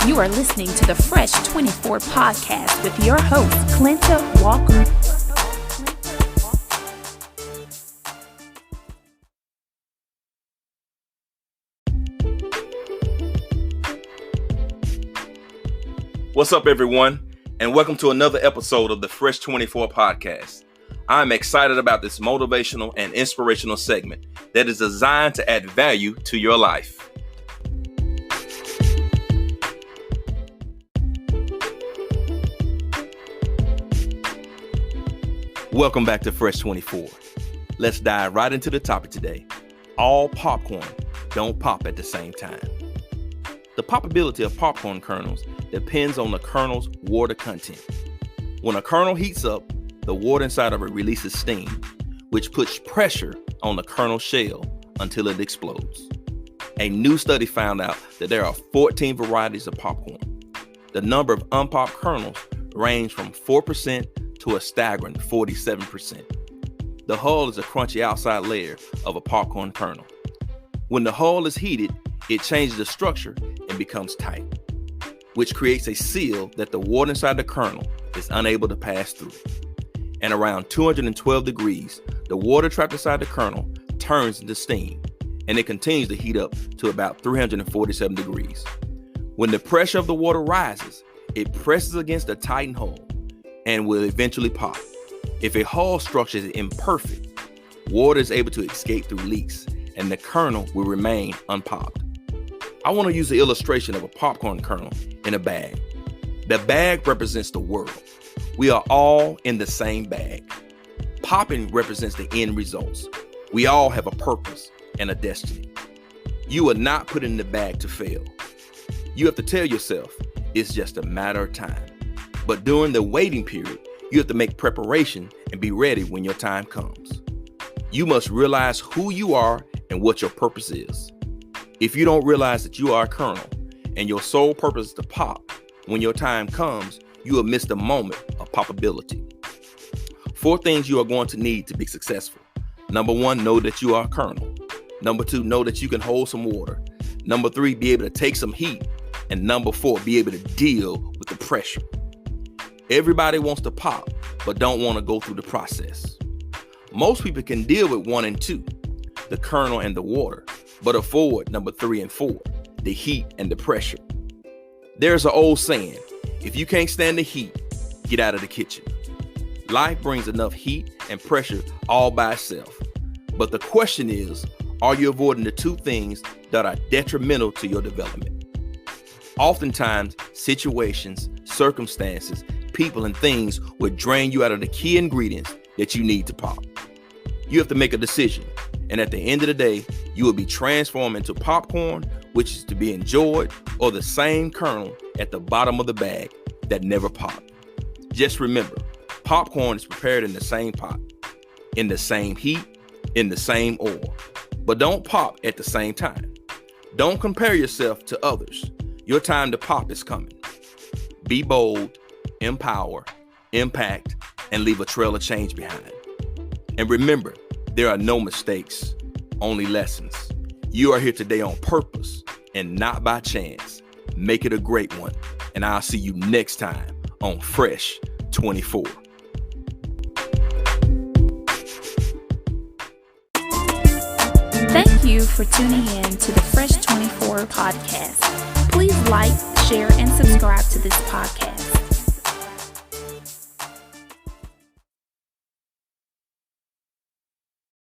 You are listening to the Fresh 24 podcast with your host, Clinta Walker. What's up, everyone, and welcome to another episode of the Fresh 24 podcast. I'm excited about this motivational and inspirational segment that is designed to add value to your life. Welcome back to Fresh 24. Let's dive right into the topic today. All popcorn don't pop at the same time. The poppability of popcorn kernels depends on the kernel's water content. When a kernel heats up, the water inside of it releases steam, which puts pressure on the kernel shell until it explodes. A new study found out that there are 14 varieties of popcorn. The number of unpopped kernels range from 4% to a staggering 47%. The hull is a crunchy outside layer of a popcorn kernel. When the hull is heated, it changes the structure and becomes tight, which creates a seal that the water inside the kernel is unable to pass through. And around 212 degrees, the water trapped inside the kernel turns into steam, and it continues to heat up to about 347 degrees. When the pressure of the water rises, it presses against the tightened hull and will eventually pop. If a hull structure is imperfect, water is able to escape through leaks, and the kernel will remain unpopped. I want to use the illustration of a popcorn kernel in a bag. The bag represents the world. We are all in the same bag. Popping represents the end results. We all have a purpose and a destiny. You are not put in the bag to fail. You have to tell yourself it's just a matter of time. But during the waiting period, you have to make preparation and be ready when your time comes. You must realize who you are and what your purpose is. If you don't realize that you are a kernel and your sole purpose is to pop, when your time comes, you will miss the moment of poppability. 4 things you are going to need to be successful. Number 1, know that you are a kernel. Number 2, know that you can hold some water. Number 3, be able to take some heat. And number 4, be able to deal with the pressure. Everybody wants to pop, but don't want to go through the process. Most people can deal with 1 and 2, the kernel and the water, but avoid number 3 and 4, the heat and the pressure. There's an old saying, if you can't stand the heat, get out of the kitchen. Life brings enough heat and pressure all by itself. But the question is, are you avoiding the 2 things that are detrimental to your development? Oftentimes, situations, circumstances, people, and things will drain you out of the key ingredients that you need to pop. You have to make a decision. And at the end of the day, you will be transformed into popcorn, which is to be enjoyed, or the same kernel at the bottom of the bag that never popped. Just remember, popcorn is prepared in the same pot, in the same heat, in the same oil. But don't pop at the same time. Don't compare yourself to others. Your time to pop is coming. Be bold, empower, impact, and leave a trail of change behind. And remember, there are no mistakes, only lessons. You are here today on purpose and not by chance. Make it a great one. And I'll see you next time on Fresh 24. Thank you for tuning in to the Fresh 24 podcast. Please like, share, and subscribe to this podcast.